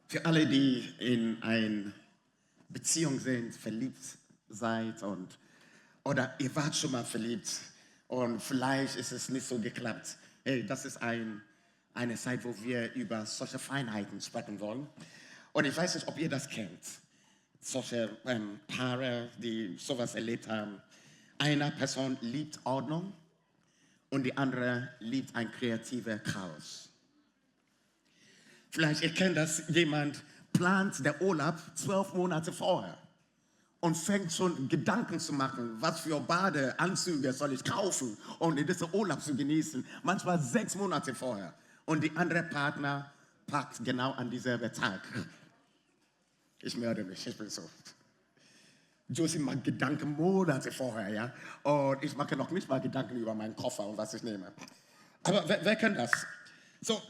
Für alle, die in einer Beziehung sind, verliebt seid oder ihr wart schon mal verliebt und vielleicht ist es nicht so geklappt. Hey, das ist eine Zeit, wo wir über solche Feinheiten sprechen wollen. Und ich weiß nicht, ob ihr das kennt. Solche Paare, die sowas erlebt haben. Eine Person liebt Ordnung und die andere liebt ein kreatives Chaos. Vielleicht ihr kennt das, jemand plant den Urlaub 12 Monate vorher und fängt schon Gedanken zu machen, was für Badeanzüge soll ich kaufen, um diesen Urlaub zu genießen. Manchmal 6 Monate vorher. Und die andere Partner packt genau an dieselben Tag. Ich melde mich, ich bin so. Josie macht Gedanken Monate vorher, ja. Und ich mache noch nicht mal Gedanken über meinen Koffer und was ich nehme. Aber wer kennt das? So,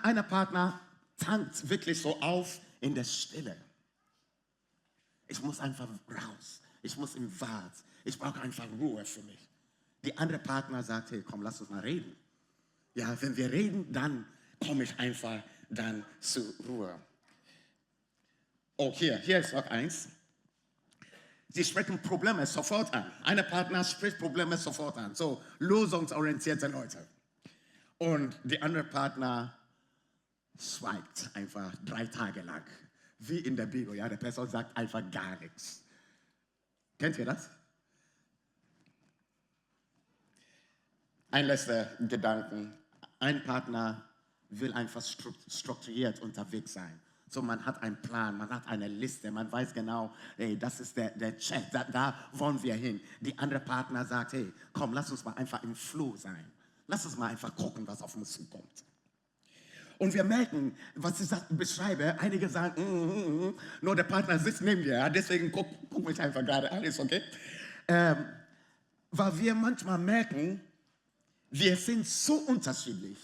einer Partner tankt wirklich so auf in der Stille. Ich muss einfach raus. Ich muss im Wald. Ich brauche einfach Ruhe für mich. Die andere Partner sagt, hey, komm, lass uns mal reden. Ja, wenn wir reden, dann komme ich einfach dann zur Ruhe. Oh, hier ist noch eins. Sie sprechen Probleme sofort an. Einer Partner spricht Probleme sofort an. So, lösungsorientierte Leute. Und die andere Partner schweigt einfach 3 Tage lang. Wie in der Bibel, ja, der Person sagt einfach gar nichts. Kennt ihr das? Ein letzter Gedanken. Ein Partner will einfach strukturiert unterwegs sein. So, man hat einen Plan, man hat eine Liste, man weiß genau, hey, das ist der Check, da wollen wir hin. Die andere Partner sagt, hey, komm, lass uns mal einfach im Flow sein. Lass uns mal einfach gucken, was auf uns zukommt. Und wir merken, was ich beschreibe, einige sagen, nur der Partner sitzt neben dir, ja, deswegen guck mich einfach gerade an, ist okay? Weil wir manchmal merken, wir sind so unterschiedlich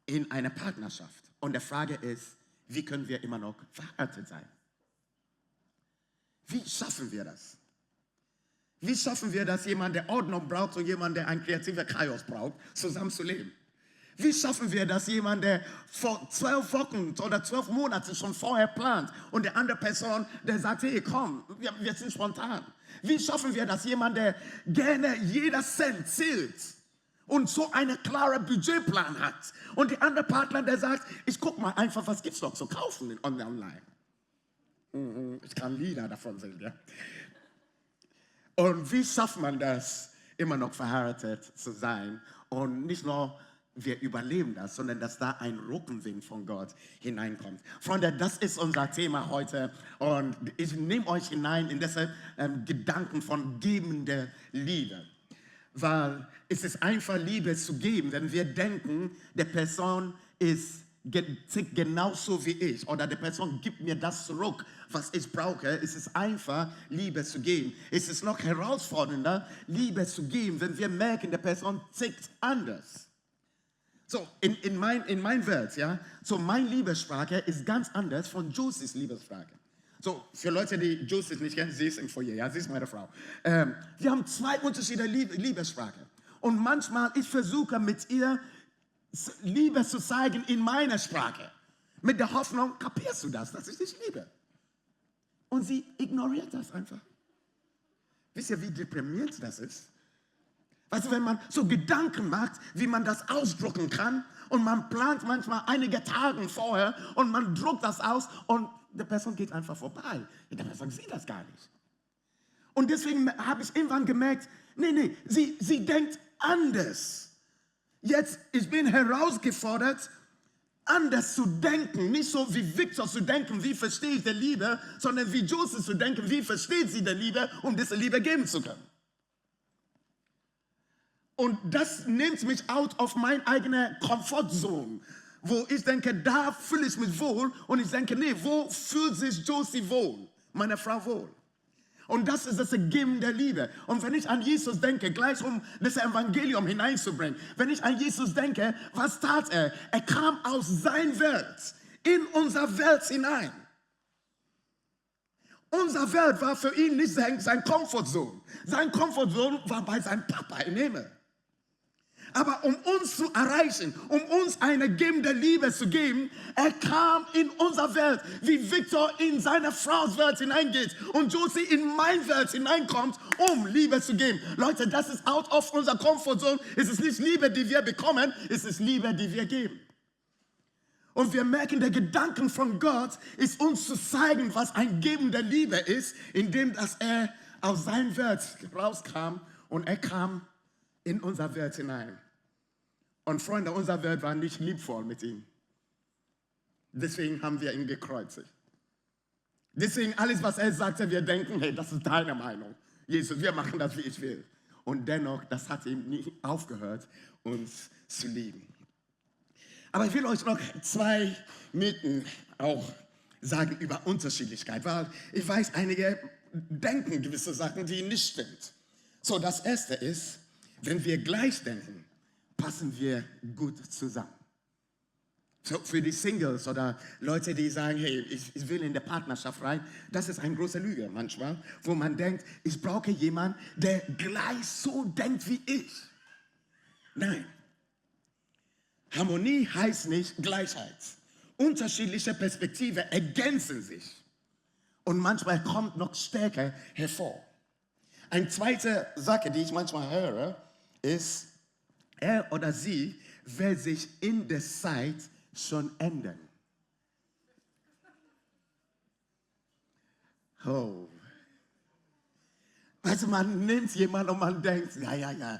in einer Partnerschaft. Und die Frage ist, wie können wir immer noch verheiratet sein? Wie schaffen wir das? Wie schaffen wir das, jemand, der Ordnung braucht und jemand, der ein kreatives Chaos braucht, zusammenzuleben? Wie schaffen wir das, jemand, der vor 12 Wochen oder 12 Monaten schon vorher plant und der andere Person, der sagt, hey, komm, wir sind spontan. Wie schaffen wir das, jemand, der gerne jeder Cent zählt und so einen klaren Budgetplan hat und der andere Partner, der sagt, ich guck mal einfach, was gibt's noch zu kaufen online. Ich kann Lieder davon singen, ja. Und wie schafft man das, immer noch verheiratet zu sein und nicht nur wir überleben das, sondern dass da ein Rückenwind von Gott hineinkommt. Freunde, das ist unser Thema heute und ich nehme euch hinein in diese Gedanken von gebender Liebe. Weil es ist einfach Liebe zu geben, wenn wir denken, der Person tickt genauso wie ich oder die Person gibt mir das zurück, was ich brauche. Es ist einfach Liebe zu geben. Es ist noch herausfordernder, Liebe zu geben, wenn wir merken, der Person tickt anders. So, in mein Welt, ja, so meine Liebessprache ist ganz anders von Josies Liebessprache. So, für Leute, die Josie nicht kennen, sie ist im Foyer, ja, sie ist meine Frau. Wir haben 2 unterschiedliche Liebessprache. Und manchmal, ich versuche mit ihr Liebe zu zeigen in meiner Sprache. Mit der Hoffnung, kapierst du das, dass ich dich liebe? Und sie ignoriert das einfach. Wisst ihr, wie deprimiert das ist? Weißt du, wenn man so Gedanken macht, wie man das ausdrucken kann und man plant manchmal einige Tage vorher und man druckt das aus und die Person geht einfach vorbei. Die Person sieht das gar nicht. Und deswegen habe ich irgendwann gemerkt, nee, sie denkt anders. Jetzt, ich bin herausgefordert, anders zu denken. Nicht so wie Victor zu denken, wie verstehe ich die Liebe, sondern wie Joseph zu denken, wie versteht sie die Liebe, um diese Liebe geben zu können. Und das nimmt mich out of meine eigene Comfortzone, wo ich denke, da fühle ich mich wohl und ich denke, nee, wo fühlt sich Josie wohl, meine Frau wohl? Und das ist das Geben der Liebe. Und wenn ich an Jesus denke, gleich um das Evangelium hineinzubringen, wenn ich an Jesus denke, was tat er? Er kam aus seiner Welt, in unsere Welt hinein. Unsere Welt war für ihn nicht sein Comfortzone. Sein Comfortzone war bei seinem Papa im Himmel. Aber um uns zu erreichen, um uns eine gebende Liebe zu geben, er kam in unsere Welt, wie Victor in seine Frau's Welt hineingeht und Josie in meine Welt hineinkommt, um Liebe zu geben. Leute, das ist out of unserer Comfortzone. Es ist nicht Liebe, die wir bekommen, es ist Liebe, die wir geben. Und wir merken, der Gedanke von Gott ist uns zu zeigen, was ein Geben der Liebe ist, indem dass er aus seiner Welt rauskam und er kam in unsere Welt hinein. Und Freunde, unsere Welt war nicht liebvoll mit ihm. Deswegen haben wir ihn gekreuzigt. Deswegen alles, was er sagte, wir denken, hey, das ist deine Meinung. Jesus, wir machen das, wie ich will. Und dennoch, das hat ihm nie aufgehört, uns zu lieben. Aber ich will euch noch 2 Mythen auch sagen über Unterschiedlichkeit, weil ich weiß, einige denken gewisse Sachen, die nicht stimmt. So, das erste ist, wenn wir gleich denken, passen wir gut zusammen. So, für die Singles oder Leute, die sagen, hey, ich will in der Partnerschaft rein, das ist eine große Lüge manchmal, wo man denkt, ich brauche jemanden, der gleich so denkt wie ich. Nein. Harmonie heißt nicht Gleichheit. Unterschiedliche Perspektiven ergänzen sich. Und manchmal kommt noch stärker hervor. Eine zweite Sache, die ich manchmal höre, ist, er oder sie wird sich in der Zeit schon ändern. Oh. Also man nimmt jemanden und man denkt, ja,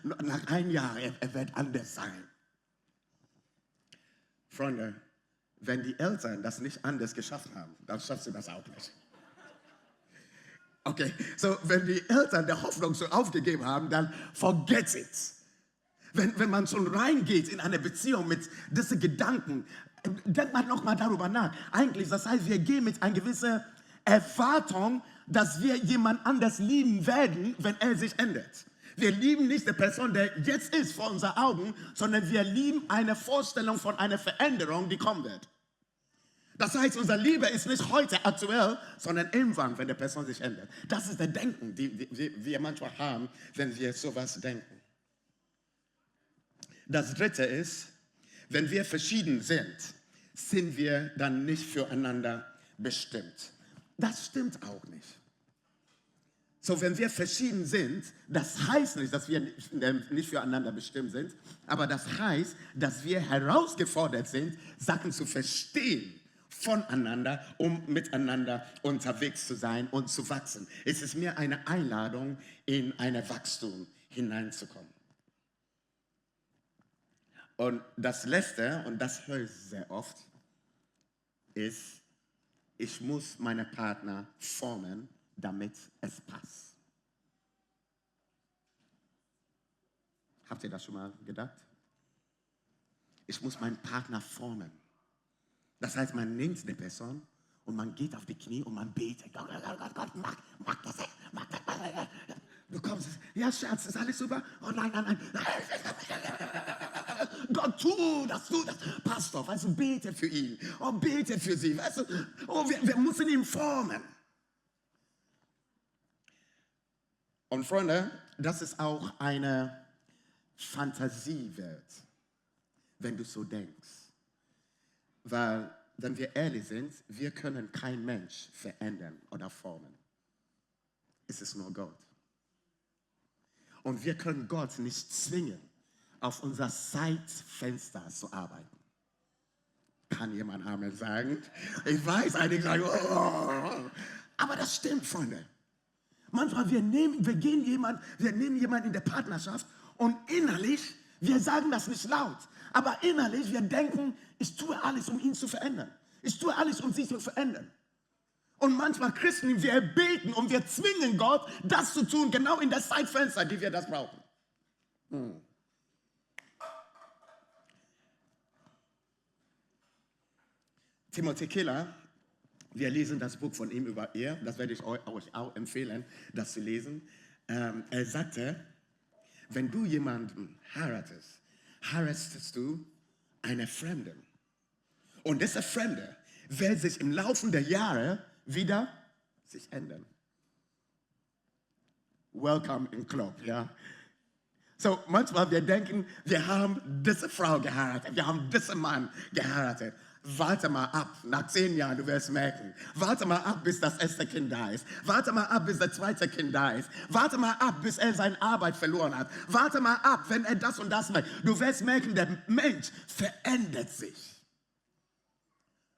nach einem Jahr, er wird anders sein. Freunde, wenn die Eltern das nicht anders geschafft haben, dann schaffst du das auch nicht. Okay, so wenn die Eltern der Hoffnung so aufgegeben haben, dann forget it. Wenn man schon reingeht in eine Beziehung mit diesen Gedanken, denkt man nochmal darüber nach. Eigentlich, das heißt, wir gehen mit einer gewissen Erwartung, dass wir jemand anders lieben werden, wenn er sich ändert. Wir lieben nicht die Person, der jetzt ist vor unseren Augen, sondern wir lieben eine Vorstellung von einer Veränderung, die kommen wird. Das heißt, unsere Liebe ist nicht heute aktuell, sondern irgendwann, wenn die Person sich ändert. Das ist der Denken, die wir manchmal haben, wenn wir sowas denken. Das dritte ist, wenn wir verschieden sind, sind wir dann nicht füreinander bestimmt. Das stimmt auch nicht. So, wenn wir verschieden sind, das heißt nicht, dass wir nicht füreinander bestimmt sind, aber das heißt, dass wir herausgefordert sind, Sachen zu verstehen voneinander, um miteinander unterwegs zu sein und zu wachsen. Es ist mehr eine Einladung, in ein Wachstum hineinzukommen. Und das Letzte, und das höre ich sehr oft, ist, ich muss meine Partner formen, damit es passt. Habt ihr das schon mal gedacht? Ich muss meinen Partner formen. Das heißt, man nimmt eine Person und man geht auf die Knie und man betet. Gott, mach das. Du kommst, ja Schatz, ist alles super? Oh nein. Gott, tu das. Pastor, weißt du, bete für ihn. Oh, bete für sie. Weißt du, oh, wir müssen ihn formen. Und Freunde, das ist auch eine Fantasiewelt, wenn du so denkst. Weil, wenn wir ehrlich sind, wir können keinen Mensch verändern oder formen. Es ist nur Gott. Und wir können Gott nicht zwingen, auf unser Zeitfenster zu arbeiten. Kann jemand Amen sagen? Ich weiß, einige sagen, oh. Aber das stimmt, Freunde. Manchmal, wir nehmen jemanden in der Partnerschaft und innerlich, wir sagen das nicht laut, aber innerlich, wir denken, ich tue alles, um ihn zu verändern. Ich tue alles, um sie zu verändern. Und manchmal Christen, wir beten und wir zwingen Gott, das zu tun, genau in das Zeitfenster, die wir das brauchen. Timothy Keller, wir lesen das Buch von ihm über Ehe, das werde ich euch auch empfehlen, das zu lesen. Er sagte, wenn du jemanden heiratest du eine Fremde. Und dieser Fremde wird sich im Laufe der Jahre wieder sich ändern. Welcome im Club, ja. So, manchmal wir denken, wir haben diese Frau geheiratet, wir haben diesen Mann geheiratet. Warte mal ab, nach 10 Jahren, du wirst merken. Warte mal ab, bis das erste Kind da ist. Warte mal ab, bis das zweite Kind da ist. Warte mal ab, bis er seine Arbeit verloren hat. Warte mal ab, wenn er das und das macht. Du wirst merken, der Mensch verändert sich.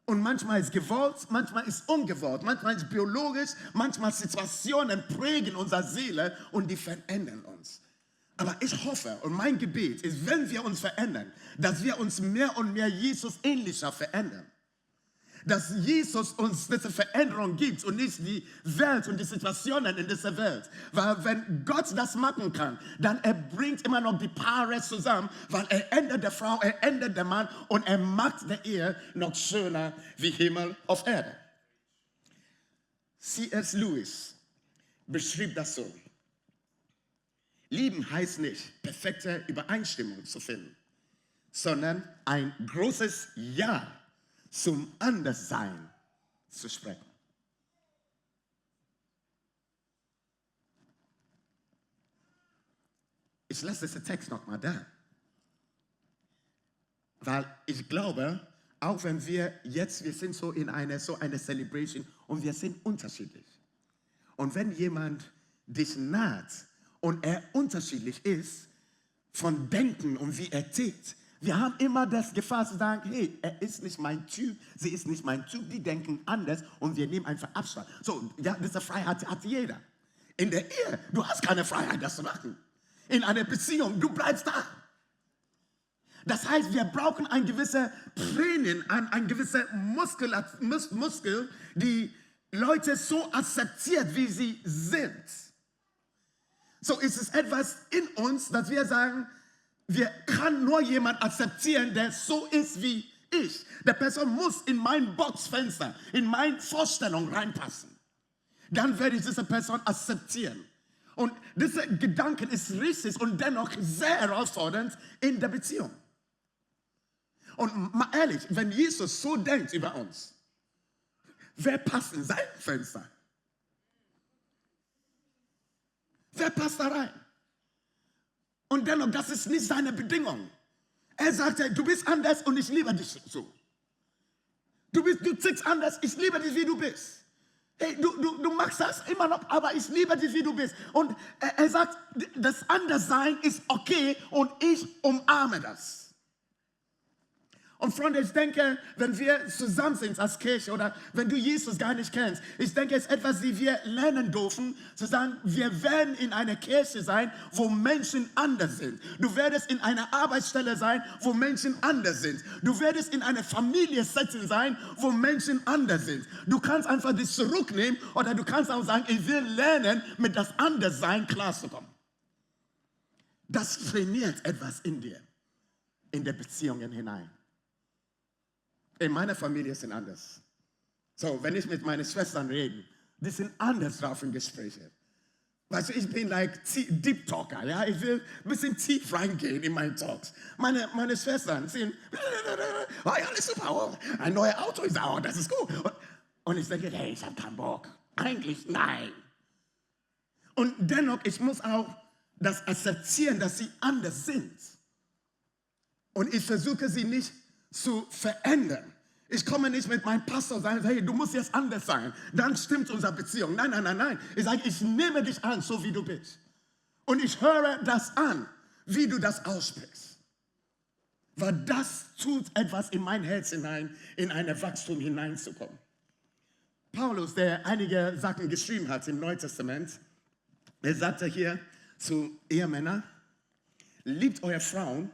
Und manchmal ist gewollt, manchmal ist ungewollt, manchmal ist biologisch, manchmal Situationen prägen unsere Seele und die verändern uns. Aber ich hoffe und mein Gebet ist, wenn wir uns verändern, dass wir uns mehr und mehr Jesus ähnlicher verändern. Dass Jesus uns diese Veränderung gibt und nicht die Welt und die Situationen in dieser Welt. Weil wenn Gott das machen kann, dann er bringt immer noch die Paare zusammen, weil er ändert der Frau, er ändert der Mann und er macht die Ehe noch schöner wie Himmel auf Erde. C.S. Lewis beschrieb das so. Lieben heißt nicht, perfekte Übereinstimmung zu finden, sondern ein großes Ja zum Anderssein zu sprechen. Ich lasse diesen Text nochmal da, weil ich glaube, auch wenn wir sind so in eine Celebration und wir sind unterschiedlich. Und wenn jemand dich naht, und er unterschiedlich ist von Denken und wie er tickt. Wir haben immer das Gefahr zu sagen, hey, er ist nicht mein Typ, sie ist nicht mein Typ, die denken anders und wir nehmen einfach Abstand. So, ja, diese Freiheit hat jeder. In der Ehe, du hast keine Freiheit, das zu machen. In einer Beziehung, du bleibst da. Das heißt, wir brauchen ein gewisses Training, ein gewisser Muskel, die Leute so akzeptiert, wie sie sind. So ist es etwas in uns, dass wir sagen, wir kann nur jemand akzeptieren, der so ist wie ich. Der Person muss in mein Boxfenster, in meine Vorstellung reinpassen. Dann werde ich diese Person akzeptieren. Und dieser Gedanke ist richtig und dennoch sehr herausfordernd in der Beziehung. Und mal ehrlich, wenn Jesus so denkt über uns, wer passt in sein Fenster? Wer passt da rein? Und dennoch, das ist nicht seine Bedingung. Er sagte, du bist anders und ich liebe dich so. Du tickst anders, ich liebe dich, wie du bist. Hey, du machst das immer noch, aber ich liebe dich, wie du bist. Und er sagt, das Anderssein ist okay und ich umarme das. Und Freunde, ich denke, wenn wir zusammen sind als Kirche oder wenn du Jesus gar nicht kennst, ich denke, es ist etwas, die wir lernen dürfen, zu sagen, wir werden in einer Kirche sein, wo Menschen anders sind. Du wirst in einer Arbeitsstelle sein, wo Menschen anders sind. Du wirst in einer Familie-Setting sein, wo Menschen anders sind. Du kannst einfach dich zurücknehmen oder du kannst auch sagen, ich will lernen, mit das Anderssein klarzukommen. Das trainiert etwas in dir, in der Beziehungen hinein. In meiner Familie sind anders. So, wenn ich mit meinen Schwestern rede, die sind anders drauf in Gespräche. Weißt du, ich bin like Deep Talker, ja, ich will ein bisschen tief reingehen in meine Talks. Meine Schwestern sind, oh ja, alles super, oh, ein neues Auto ist da, oh, das ist gut. Und ich denke, hey, ich habe keinen Bock. Eigentlich nein. Und dennoch, ich muss auch das akzeptieren, dass sie anders sind. Und ich versuche sie nicht zu verändern. Ich komme nicht mit meinem Pastor und sage, hey, du musst jetzt anders sein. Dann stimmt unsere Beziehung. Nein, nein, nein, nein. Ich sage, ich nehme dich an, so wie du bist. Und ich höre das an, wie du das aussprichst. Weil das tut etwas in mein Herz hinein, in ein Wachstum hineinzukommen. Paulus, der einige Sachen geschrieben hat im Neuen Testament, er sagte hier zu Ehemännern, liebt eure Frauen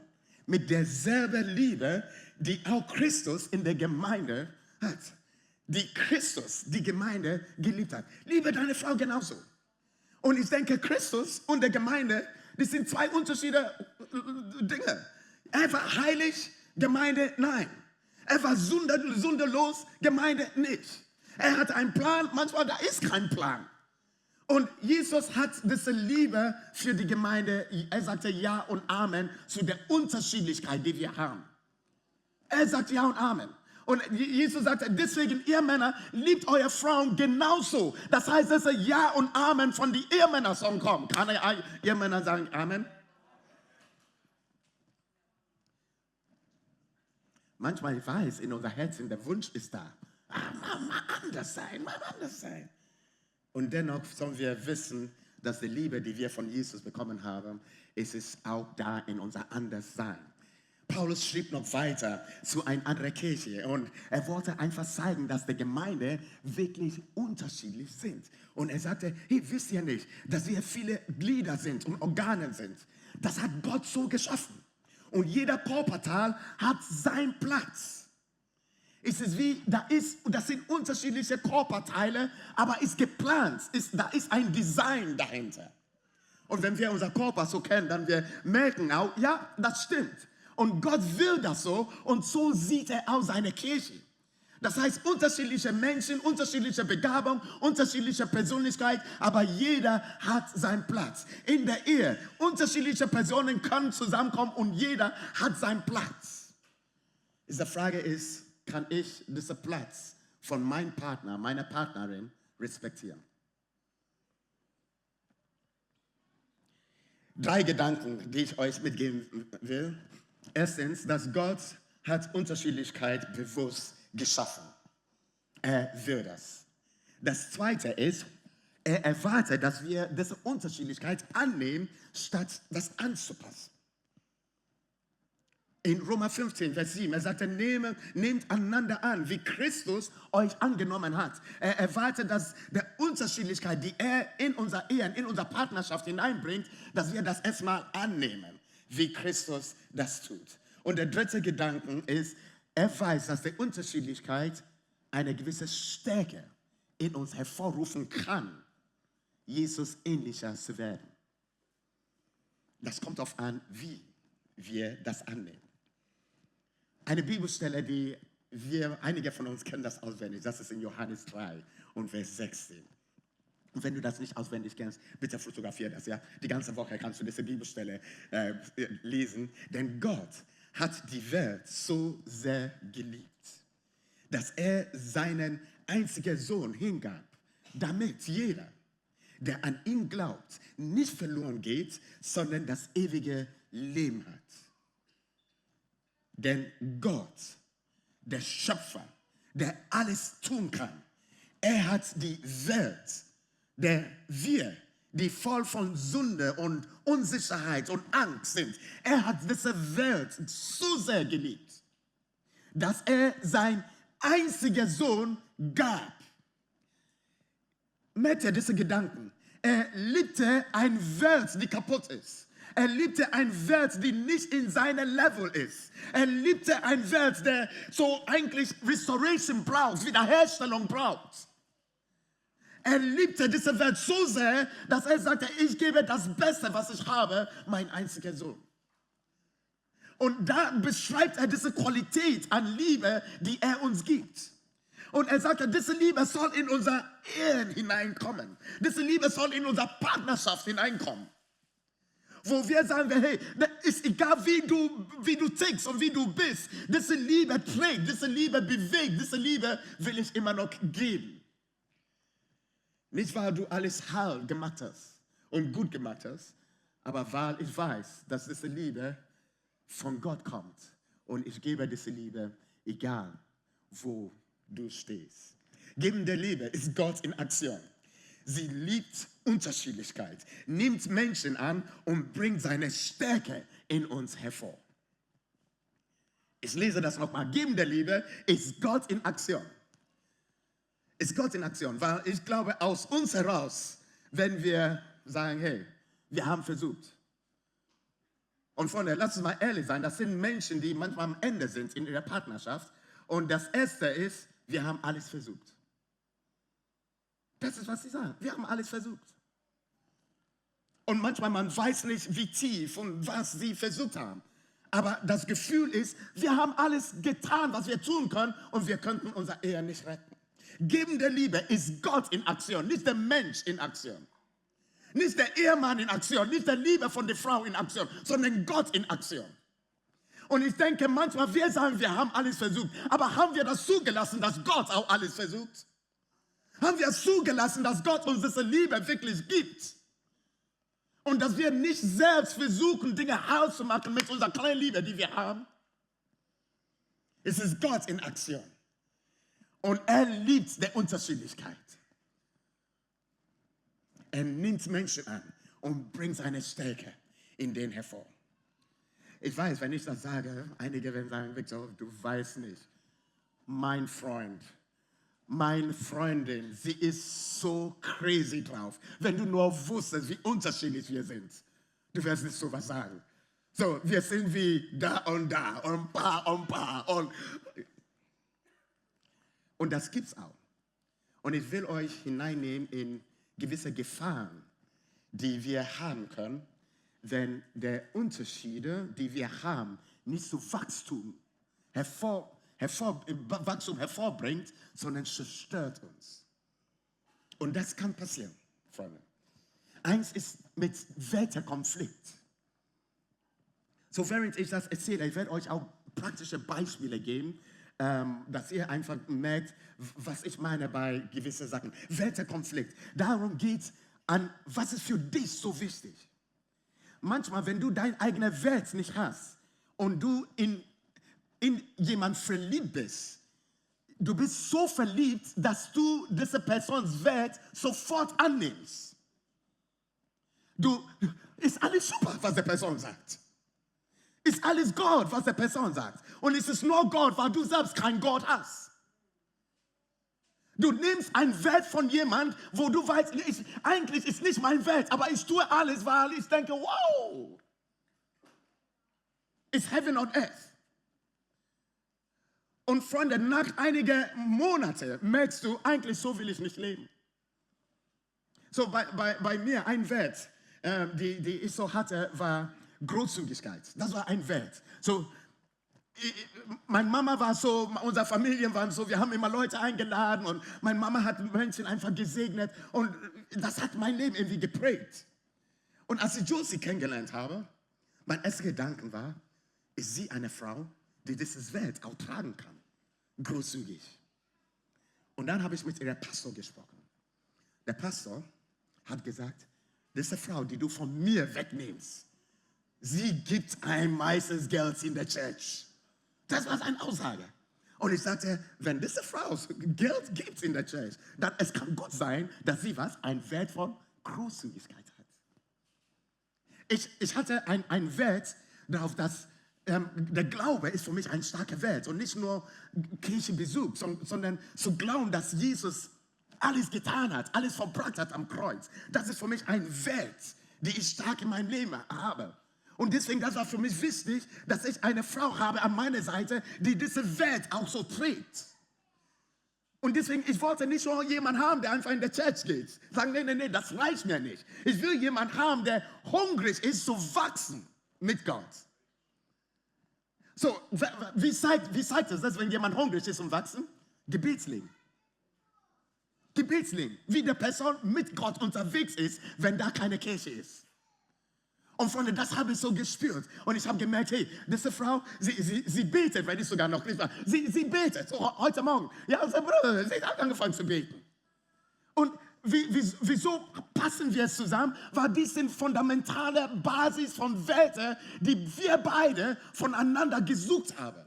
mit derselben Liebe, die auch Christus in der Gemeinde hat. Die Christus, die Gemeinde geliebt hat. Liebe deine Frau genauso. Und ich denke, Christus und der Gemeinde, das sind zwei unterschiedliche Dinge. Er war heilig, Gemeinde nein. Er war sündelos, Gemeinde nicht. Er hatte einen Plan, manchmal da ist kein Plan. Und Jesus hat diese Liebe für die Gemeinde, er sagte Ja und Amen zu der Unterschiedlichkeit, die wir haben. Er sagt Ja und Amen. Und Jesus sagte, deswegen, ihr Männer, liebt eure Frauen genauso. Das heißt, dass Ja und Amen von den Ehemännern kommen. Kann Ehemänner sagen Amen? Manchmal, ich weiß, in unser Herzen, der Wunsch ist da. Mal anders sein, mal anders sein. Und dennoch sollen wir wissen, dass die Liebe, die wir von Jesus bekommen haben, ist es auch da in unser Anderssein. Paulus schrieb noch weiter zu einer anderen Kirche und er wollte einfach zeigen, dass die Gemeinde wirklich unterschiedlich sind. Und er sagte, hey, wisst ihr nicht, dass wir viele Glieder sind und Organe sind? Das hat Gott so geschaffen. Und jeder Körperteil hat seinen Platz. Es ist wie, das sind unterschiedliche Körperteile, aber ist geplant, da ist ein Design dahinter. Und wenn wir unser Körper so kennen, dann wir merken auch, ja, das stimmt. Und Gott will das so und so sieht er auch seine Kirche. Das heißt, unterschiedliche Menschen, unterschiedliche Begabung, unterschiedliche Persönlichkeit, aber jeder hat seinen Platz. In der Ehe, unterschiedliche Personen können zusammenkommen und jeder hat seinen Platz. Die Frage ist, kann ich diesen Platz von meinem Partner, meiner Partnerin respektieren? 3 Gedanken, die ich euch mitgeben will. Erstens, dass Gott hat Unterschiedlichkeit bewusst geschaffen. Er will das. Das Zweite ist, er erwartet, dass wir diese Unterschiedlichkeit annehmen, statt das anzupassen. In Römer 15, Vers 7, er sagte, nehmt einander an, wie Christus euch angenommen hat. Er erwartet, dass der Unterschiedlichkeit, die er in unser Ehen, in unsere Partnerschaft hineinbringt, dass wir das erstmal annehmen, wie Christus das tut. Und der dritte Gedanke ist, er weiß, dass die Unterschiedlichkeit eine gewisse Stärke in uns hervorrufen kann, Jesus ähnlicher zu werden. Das kommt darauf an, wie wir das annehmen. Eine Bibelstelle, die einige von uns kennen das auswendig, das ist in Johannes 3 und Vers 16. Und wenn du das nicht auswendig kennst, bitte fotografiere das. Ja? Die ganze Woche kannst du diese Bibelstelle lesen. Denn Gott hat die Welt so sehr geliebt, dass er seinen einzigen Sohn hingab, damit jeder, der an ihn glaubt, nicht verloren geht, sondern das ewige Leben hat. Denn Gott, der Schöpfer, der alles tun kann, er hat die Welt, die voll von Sünde und Unsicherheit und Angst sind, er hat diese Welt so sehr geliebt, dass er seinen einzigen Sohn gab. Merkt ihr diese Gedanken? Er liebte eine Welt, die kaputt ist. Er liebte eine Welt, die nicht in seinem Level ist. Er liebte eine Welt, der so eigentlich Restoration braucht, Wiederherstellung braucht. Er liebte diese Welt so sehr, dass er sagte, ich gebe das Beste, was ich habe, mein einziger Sohn. Und da beschreibt er diese Qualität an Liebe, die er uns gibt. Und er sagte, diese Liebe soll in unser Ehen hineinkommen. Diese Liebe soll in unsere Partnerschaft hineinkommen. Wo wir sagen, hey, ist egal wie du tickst und wie du bist, diese Liebe trägt, diese Liebe bewegt, diese Liebe will ich immer noch geben. Nicht, weil du alles heil gemacht hast und gut gemacht hast, aber weil ich weiß, dass diese Liebe von Gott kommt. Und ich gebe diese Liebe, egal wo du stehst. Gebende Liebe ist Gott in Aktion. Sie liebt Unterschiedlichkeit, nimmt Menschen an und bringt seine Stärke in uns hervor. Ich lese das nochmal. Gebende Liebe ist Gott in Aktion. Ist Gott in Aktion, weil ich glaube, aus uns heraus, wenn wir sagen, hey, wir haben versucht. Und Freunde, lasst uns mal ehrlich sein, das sind Menschen, die manchmal am Ende sind in ihrer Partnerschaft. Und das Erste ist, wir haben alles versucht. Das ist, was sie sagen. Wir haben alles versucht. Und manchmal, man weiß nicht, wie tief und was sie versucht haben. Aber das Gefühl ist, wir haben alles getan, was wir tun können und wir könnten unsere Ehe nicht retten. Gebende Liebe ist Gott in Aktion, nicht der Mensch in Aktion. Nicht der Ehemann in Aktion, nicht der Liebe von der Frau in Aktion, sondern Gott in Aktion. Und ich denke manchmal, wir sagen, wir haben alles versucht. Aber haben wir das zugelassen, dass Gott auch alles versucht? Haben wir es zugelassen, dass Gott uns diese Liebe wirklich gibt? Und dass wir nicht selbst versuchen, Dinge auszumachen mit unserer kleinen Liebe, die wir haben? Es ist Gott in Aktion. Und er liebt die Unterschiedlichkeit. Er nimmt Menschen an und bringt seine Stärke in denen hervor. Ich weiß, wenn ich das sage, einige werden sagen, Victor, du weißt nicht. Mein Freund, meine Freundin, sie ist so crazy drauf. Wenn du nur wusstest, wie unterschiedlich wir sind, du wirst nicht so was sagen. So, wir sind wie da und ein paar und das gibt's auch. Und ich will euch hineinnehmen in gewisse Gefahren, die wir haben können, wenn die Unterschiede, die wir haben, nicht so Wachstum hervorbringt, sondern zerstört uns. Und das kann passieren, Freunde. Eins ist mit Wetterkonflikt. So, während ich das erzähle, ich werde euch auch praktische Beispiele geben, dass ihr einfach merkt, was ich meine bei gewissen Sachen. Wetterkonflikt. Darum geht es was ist für dich so wichtig? Manchmal, wenn du deine eigene Welt nicht hast und du in jemanden verliebt bist, du bist so verliebt, dass du diese Persons Welt sofort annimmst. Ist alles super, was die Person sagt. Ist alles Gott, was die Person sagt. Und es ist nur Gott, weil du selbst keinen Gott hast. Du nimmst ein Wert von jemandem, wo du weißt, eigentlich ist nicht mein Wert, aber ich tue alles, weil ich denke, wow, it's heaven on earth. Und Freunde, nach einigen Monaten merkst du, eigentlich so will ich nicht leben. So, bei mir ein Wert, die ich so hatte, war Großzügigkeit. Das war ein Wert. So, meine Mama war so, unsere Familien waren so, wir haben immer Leute eingeladen und meine Mama hat Menschen einfach gesegnet und das hat mein Leben irgendwie geprägt. Und als ich Josie kennengelernt habe, mein erster Gedanke war, ist sie eine Frau, die diese Welt auch tragen kann, großzügig. Und dann habe ich mit ihrem Pastor gesprochen. Der Pastor hat gesagt, diese Frau, die du von mir wegnimmst, sie gibt ein meistens Geld in der Church. Das war seine Aussage. Und ich sagte, wenn diese Frau Geld gibt in der Church, dann es kann gut sein, dass sie einen Wert von Großzügigkeit hat. Ich hatte einen Wert darauf, dass der Glaube ist für mich ein starker Wert und nicht nur Kirchenbesuch, sondern zu glauben, dass Jesus alles getan hat, alles verbracht hat am Kreuz. Das ist für mich ein Wert, den ich stark in meinem Leben habe. Und deswegen, das war für mich wichtig, dass ich eine Frau habe an meiner Seite, die diese Welt auch so trägt. Und deswegen, ich wollte nicht nur jemanden haben, der einfach in der Church geht. Sagen, nee, das reicht mir nicht. Ich will jemanden haben, der hungrig ist, zu wachsen mit Gott. So, wie zeigt es das, wenn jemand hungrig ist und wachsen? Gebetsleben. Gebetsleben. Wie die Person mit Gott unterwegs ist, wenn da keine Kirche ist. Und Freunde, das habe ich so gespürt. Und ich habe gemerkt, hey, diese Frau, sie betet, wenn ich sogar noch nicht war. Sie betet, so heute Morgen. Ja, sie hat angefangen zu beten. Und wieso passen wir zusammen? Weil dies sind fundamentale Basis von Werten, die wir beide voneinander gesucht haben.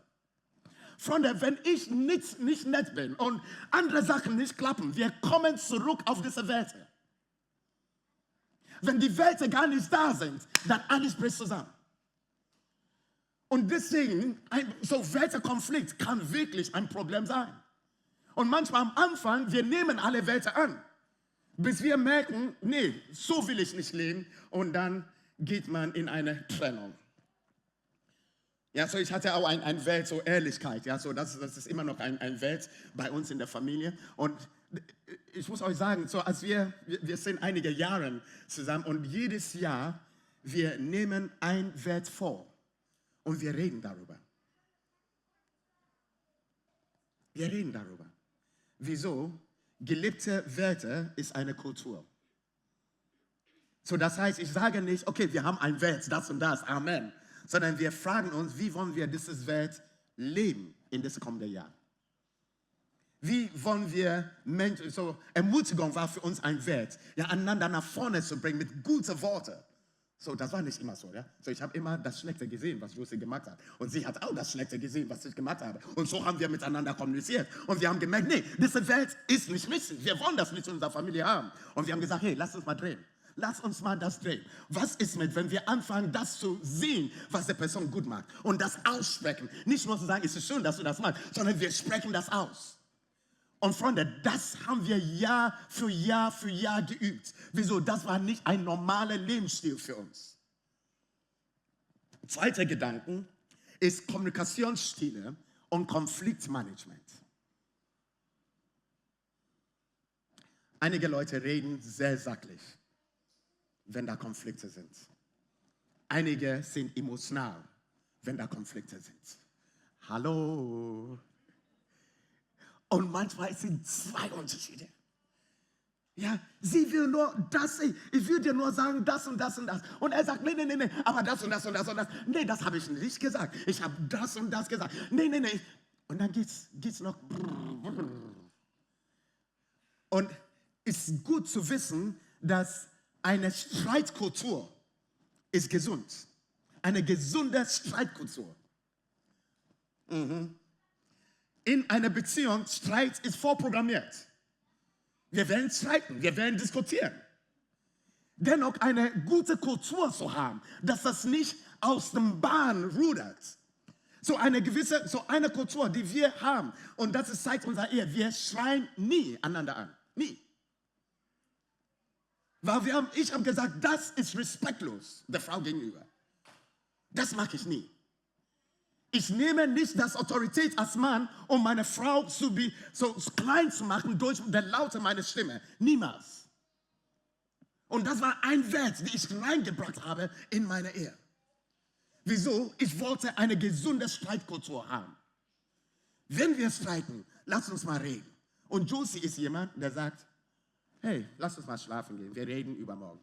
Freunde, wenn ich nicht nett bin und andere Sachen nicht klappen, wir kommen zurück auf diese Werte. Wenn die Werte gar nicht da sind, dann alles bricht zusammen. Und deswegen, so Wertekonflikt kann wirklich ein Problem sein. Und manchmal am Anfang, wir nehmen alle Werte an, bis wir merken, nee, so will ich nicht leben. Und dann geht man in eine Trennung. Ja, so ich hatte auch ein Wert, so Ehrlichkeit. Ja, so das ist immer noch ein Wert bei uns in der Familie. Und ich muss euch sagen, so als wir sind einige Jahre zusammen und jedes Jahr, wir nehmen einen Wert vor und wir reden darüber. Wir reden darüber. Wieso? Gelebte Werte ist eine Kultur. So, das heißt, ich sage nicht, okay, wir haben einen Wert, das und das, Amen. Sondern wir fragen uns, wie wollen wir dieses Wert leben in das kommende Jahr? Wie wollen wir Menschen, so Ermutigung war für uns ein Wert, ja, einander nach vorne zu bringen mit guten Worten. So, das war nicht immer so, ja. So, ich habe immer das Schlechte gesehen, was Josie gemacht hat. Und sie hat auch das Schlechte gesehen, was ich gemacht habe. Und so haben wir miteinander kommuniziert. Und wir haben gemerkt, nee, diese Welt ist nicht richtig. Wir wollen das nicht in unserer Familie haben. Und wir haben gesagt, hey, lass uns mal drehen. Lass uns mal das drehen. Was ist mit, wenn wir anfangen, das zu sehen, was der Person gut macht und das aussprechen? Nicht nur zu sagen, es ist schön, dass du das machst, sondern wir sprechen das aus. Und Freunde, das haben wir Jahr für Jahr für Jahr geübt. Wieso? Das war nicht ein normaler Lebensstil für uns. Zweiter Gedanke ist Kommunikationsstile und Konfliktmanagement. Einige Leute reden sehr sachlich, wenn da Konflikte sind. Einige sind emotional, wenn da Konflikte sind. Hallo. Und manchmal sind zwei Unterschiede. Ja, sie will nur das, ich will dir nur sagen, das und das und das. Und er sagt, nee, aber das und das und das und das. Nee, das habe ich nicht gesagt. Ich habe das und das gesagt. Nee. Und dann geht's noch. Und es ist gut zu wissen, dass eine Streitkultur ist gesund. Eine gesunde Streitkultur. In einer Beziehung, Streit ist vorprogrammiert. Wir werden streiten, wir werden diskutieren. Dennoch eine gute Kultur zu haben, dass das nicht aus dem Bahn rudert. So eine Kultur, die wir haben, und das ist seit unserer Ehe, wir schreien nie einander an. Nie. Weil ich habe gesagt, das ist respektlos der Frau gegenüber. Das mag ich nie. Ich nehme nicht das Autorität als Mann, um meine Frau so klein zu machen durch die Laute meiner Stimme. Niemals. Und das war ein Wert, den ich reingebracht habe in meine Ehe. Wieso? Ich wollte eine gesunde Streitkultur haben. Wenn wir streiten, lass uns mal reden. Und Josie ist jemand, der sagt, hey, lass uns mal schlafen gehen, wir reden übermorgen.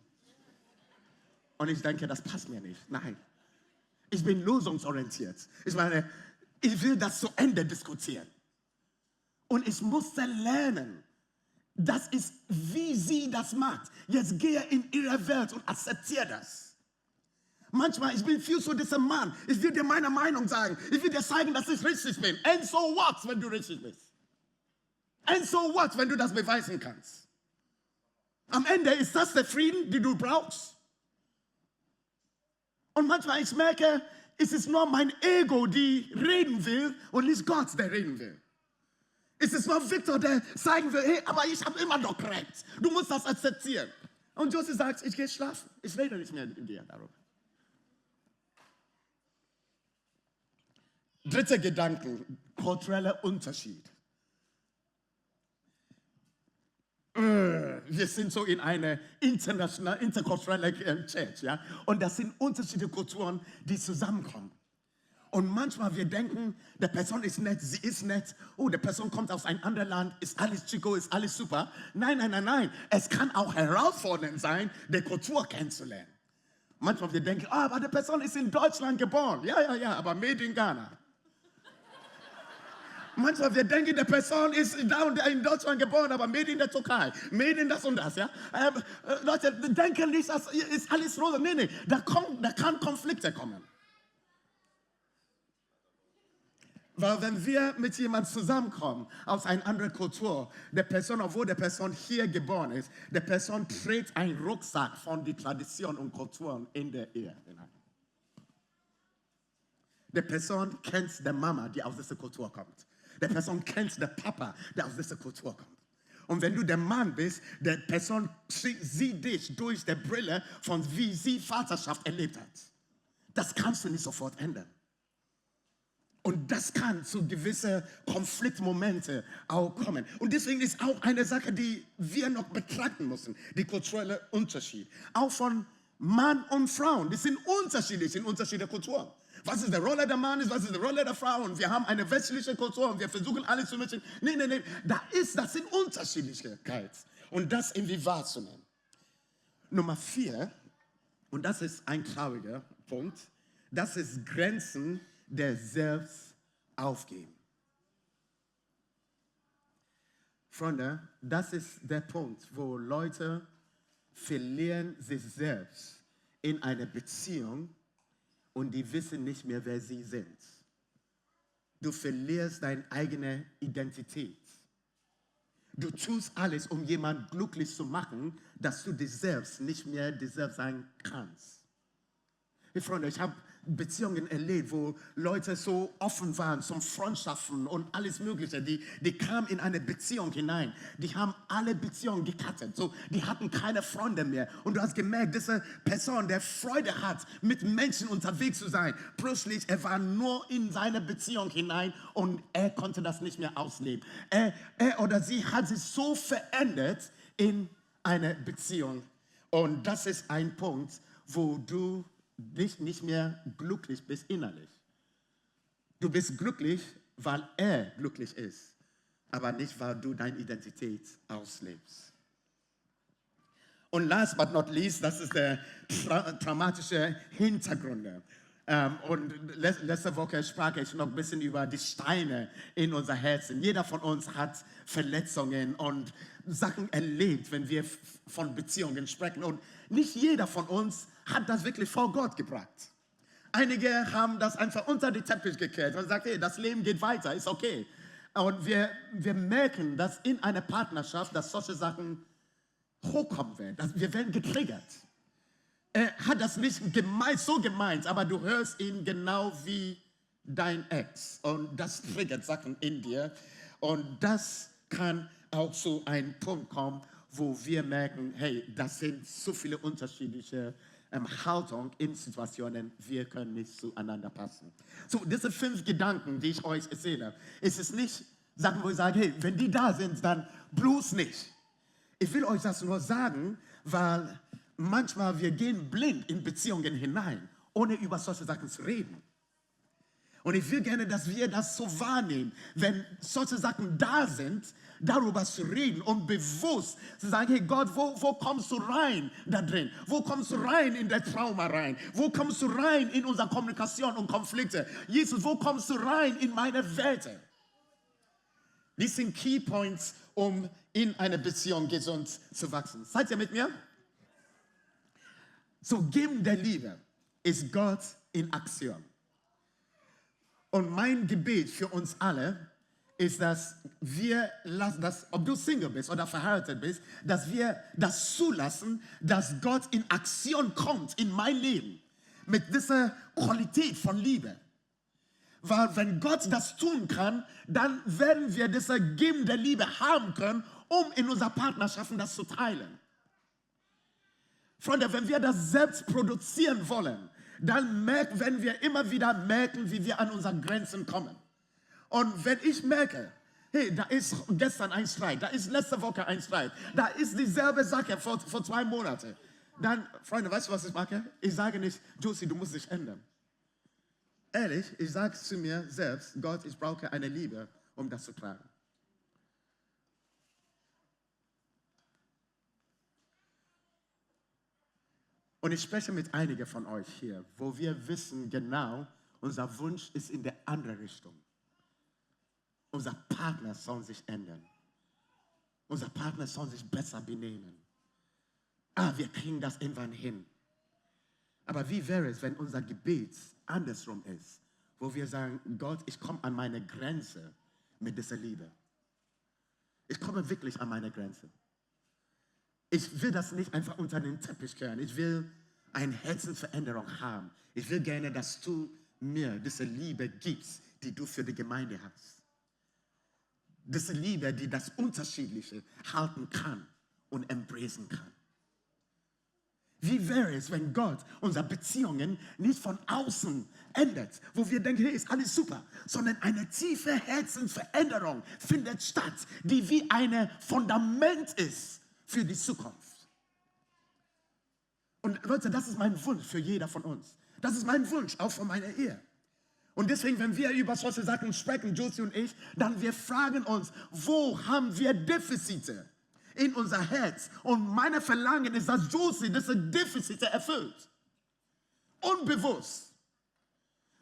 Und ich denke, das passt mir nicht. Nein. Ich bin lösungsorientiert. Ich meine, ich will das zu Ende diskutieren. Und ich musste lernen, das ist, wie sie das macht. Jetzt gehe in ihre Welt und akzeptiere das. Manchmal, ich bin viel zu dieser Mann. Ich will dir meine Meinung sagen. Ich will dir zeigen, dass ich richtig bin. And so what, wenn du richtig bist? And so what, wenn du das beweisen kannst? Am Ende ist das der Frieden, den du brauchst. Und manchmal, ich merke, es ist nur mein Ego, die reden will und nicht Gott, der reden will. Es ist nur Victor, der sagen will, hey, aber ich habe immer noch recht. Du musst das akzeptieren. Und Josie sagt, ich gehe schlafen. Ich rede nicht mehr mit dir darüber. Dritter Gedanke, kultureller Unterschied. Wir sind so in einer interkulturellen Church, ja, und das sind unterschiedliche Kulturen, die zusammenkommen. Und manchmal wir denken, der Person ist nett, sie ist nett, oh, der Person kommt aus einem anderen Land, ist alles chico, ist alles super. Nein. Es kann auch herausfordernd sein, die Kultur kennenzulernen. Manchmal wir denken, aber die Person ist in Deutschland geboren. Ja, aber made in Ghana. Manchmal wir denken, die Person ist da und in Deutschland geboren, aber made in der Türkei, made in das und das, ja. Leute, denken nicht, das ist alles rosa. Nee, da kann Konflikte kommen. Weil wenn wir mit jemandem zusammenkommen aus einer anderen Kultur, der Person, obwohl der Person hier geboren ist, der Person trägt einen Rucksack von den Traditionen und Kulturen in der Ehe hinein. Der Person kennt die Mama, die aus dieser Kultur kommt. Der Person kennt den Papa, der aus dieser Kultur kommt. Und wenn du der Mann bist, der Person sieht dich durch die Brille von wie sie Vaterschaft erlebt hat. Das kannst du nicht sofort ändern. Und das kann zu gewissen Konfliktmomenten auch kommen. Und deswegen ist auch eine Sache, die wir noch betrachten müssen, die kulturelle Unterschied. Auch von Mann und Frauen, die sind unterschiedlich in unterschiedlichen Kulturen. Was ist die Rolle der Mann, was ist die Rolle der Frau? Und wir haben eine westliche Kultur und wir versuchen alles zu mischen. Nee. Das sind Unterschiedlichkeiten. Und das irgendwie wahrzunehmen. Nummer 4, und das ist ein trauriger Punkt, das ist Grenzen der Selbst aufgeben. Freunde, das ist der Punkt, wo Leute verlieren sich selbst in eine Beziehung und die wissen nicht mehr, wer sie sind. Du verlierst deine eigene Identität. Du tust alles, um jemanden glücklich zu machen, dass du dich selbst nicht mehr dich selbst sein kannst. Hey Freunde, ich habe Beziehungen erlebt, wo Leute so offen waren zum Freundschaften und alles Mögliche. Die kamen in eine Beziehung hinein. Die haben alle Beziehungen gekattet. So, die hatten keine Freunde mehr. Und du hast gemerkt, diese Person, der Freude hat, mit Menschen unterwegs zu sein, plötzlich, er war nur in seine Beziehung hinein und er konnte das nicht mehr ausleben. Er oder sie hat sich so verändert in eine Beziehung. Und das ist ein Punkt, wo du nicht mehr glücklich bist innerlich. Du bist glücklich, weil er glücklich ist, aber nicht, weil du deine Identität auslebst. Und last but not least, das ist der traumatische Hintergrund. Und letzte Woche sprach ich noch ein bisschen über die Steine in unser Herzen. Jeder von uns hat Verletzungen und Sachen erlebt, wenn wir von Beziehungen sprechen. Und nicht jeder von uns hat das wirklich vor Gott gebracht. Einige haben das einfach unter den Teppich gekehrt und gesagt, hey, das Leben geht weiter, ist okay. Und wir merken, dass in einer Partnerschaft, dass solche Sachen hochkommen werden. Wir werden getriggert. Er hat das nicht so gemeint, aber du hörst ihn genau wie dein Ex. Und das triggert Sachen in dir. Und das kann auch zu einem Punkt kommen, wo wir merken, hey, das sind so viele unterschiedliche Haltung in Situationen, wir können nicht zueinander passen. So, diese 5 Gedanken, die ich euch erzähle, ist es nicht, Sachen, wo ich sage, hey, wenn die da sind, dann bloß nicht. Ich will euch das nur sagen, weil manchmal wir gehen blind in Beziehungen hinein, ohne über solche Sachen zu reden. Und ich will gerne, dass wir das so wahrnehmen, wenn solche Sachen da sind, darüber zu reden und bewusst zu sagen, hey Gott, wo kommst du rein da drin? Wo kommst du rein in das Trauma rein? Wo kommst du rein in unsere Kommunikation und Konflikte? Jesus, wo kommst du rein in meine Welt? Dies sind Key Points, um in einer Beziehung gesund zu wachsen. Seid ihr mit mir? So, Geben der Liebe ist Gott in Aktion. Und mein Gebet für uns alle ist, dass wir lassen, ob du Single bist oder verheiratet bist, dass wir das zulassen, dass Gott in Aktion kommt in mein Leben mit dieser Qualität von Liebe. Weil wenn Gott das tun kann, dann werden wir diese Geben der Liebe haben können, um in unserer Partnerschaften das zu teilen. Freunde, wenn wir das selbst produzieren wollen, dann werden wir immer wieder merken, wie wir an unsere Grenzen kommen. Und wenn ich merke, hey, da ist gestern ein Streit, da ist letzte Woche ein Streit, da ist dieselbe Sache vor 2 Monaten, dann, Freunde, weißt du, was ich mache? Ich sage nicht, Josie, du musst dich ändern. Ehrlich, ich sage zu mir selbst, Gott, ich brauche eine Liebe, um das zu tragen. Und ich spreche mit einigen von euch hier, wo wir wissen genau, unser Wunsch ist in der anderen Richtung. Unser Partner soll sich ändern. Unser Partner soll sich besser benehmen. Wir kriegen das irgendwann hin. Aber wie wäre es, wenn unser Gebet andersrum ist, wo wir sagen, Gott, ich komme an meine Grenze mit dieser Liebe. Ich komme wirklich an meine Grenze. Ich will das nicht einfach unter den Teppich kehren. Ich will eine Herzensveränderung haben. Ich will gerne, dass du mir diese Liebe gibst, die du für die Gemeinde hast. Diese Liebe, die das Unterschiedliche halten kann und embracen kann. Wie wäre es, wenn Gott unsere Beziehungen nicht von außen ändert, wo wir denken, hey, ist alles super, sondern eine tiefe Herzensveränderung findet statt, die wie ein Fundament ist für die Zukunft. Und Leute, das ist mein Wunsch für jeder von uns. Das ist mein Wunsch, auch für meine Ehe. Und deswegen, wenn wir über solche Sachen sprechen, Josie und ich, dann wir fragen uns, wo haben wir Defizite in unser Herz? Und meine Verlangen ist, dass Josie diese Defizite erfüllt. Unbewusst.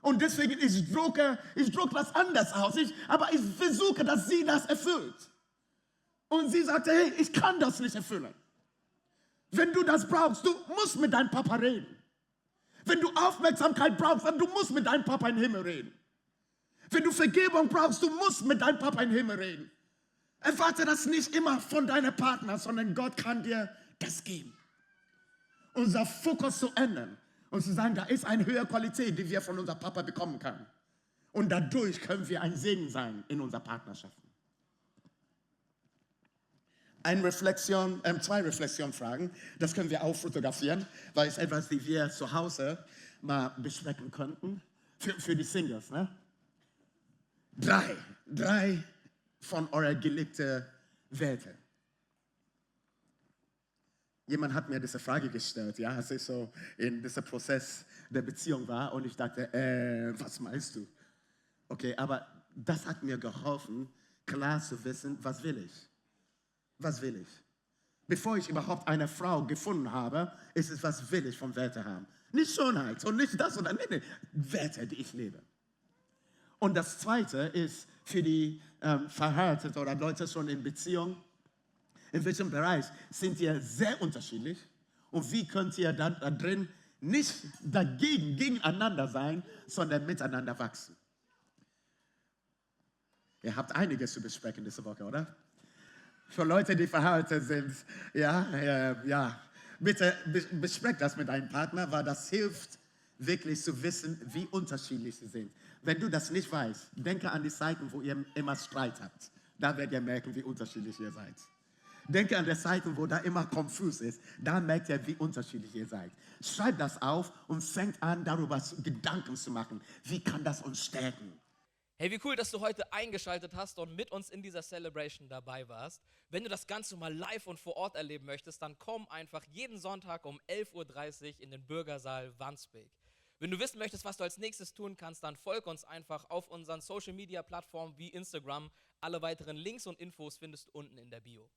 Und deswegen, ich drucke das anders aus. Aber ich versuche, dass sie das erfüllt. Und sie sagte, hey, ich kann das nicht erfüllen. Wenn du das brauchst, du musst mit deinem Papa reden. Wenn du Aufmerksamkeit brauchst, dann du musst mit deinem Papa im Himmel reden. Wenn du Vergebung brauchst, du musst mit deinem Papa im Himmel reden. Erwarte das nicht immer von deinem Partner, sondern Gott kann dir das geben. Unser Fokus zu ändern und zu sagen, da ist eine höhere Qualität, die wir von unserem Papa bekommen können. Und dadurch können wir ein Segen sein in unserer Partnerschaft. Zwei Reflexionsfragen, das können wir auch fotografieren, weil es etwas, die wir zu Hause mal besprechen könnten, für die Singles. Ne? Drei von eurer geliebten Werte. Jemand hat mir diese Frage gestellt, ja, als ich so in diesem Prozess der Beziehung war und ich dachte, was meinst du? Okay, aber das hat mir geholfen, klar zu wissen, was will ich? Was will ich? Bevor ich überhaupt eine Frau gefunden habe, ist es, was will ich vom Werte haben? Nicht Schönheit und nicht das oder nee, Werte, die ich lebe. Und das Zweite ist für die Verheirateten oder Leute schon in Beziehung, in welchem Bereich sind ihr sehr unterschiedlich und wie könnt ihr da drin nicht gegeneinander sein, sondern miteinander wachsen? Ihr habt einiges zu besprechen diese Woche, oder? Für Leute, die verheiratet sind, bitte besprecht das mit deinem Partner, weil das hilft, wirklich zu wissen, wie unterschiedlich sie sind. Wenn du das nicht weißt, denke an die Zeiten, wo ihr immer Streit habt. Da werdet ihr merken, wie unterschiedlich ihr seid. Denke an die Zeiten, wo da immer konfus ist. Da merkt ihr, wie unterschiedlich ihr seid. Schreibt das auf und fängt an, darüber Gedanken zu machen. Wie kann das uns stärken? Hey, wie cool, dass du heute eingeschaltet hast und mit uns in dieser Celebration dabei warst. Wenn du das Ganze mal live und vor Ort erleben möchtest, dann komm einfach jeden Sonntag um 11:30 Uhr in den Bürgersaal Wandsbek. Wenn du wissen möchtest, was du als nächstes tun kannst, dann folg uns einfach auf unseren Social-Media-Plattformen wie Instagram. Alle weiteren Links und Infos findest du unten in der Bio.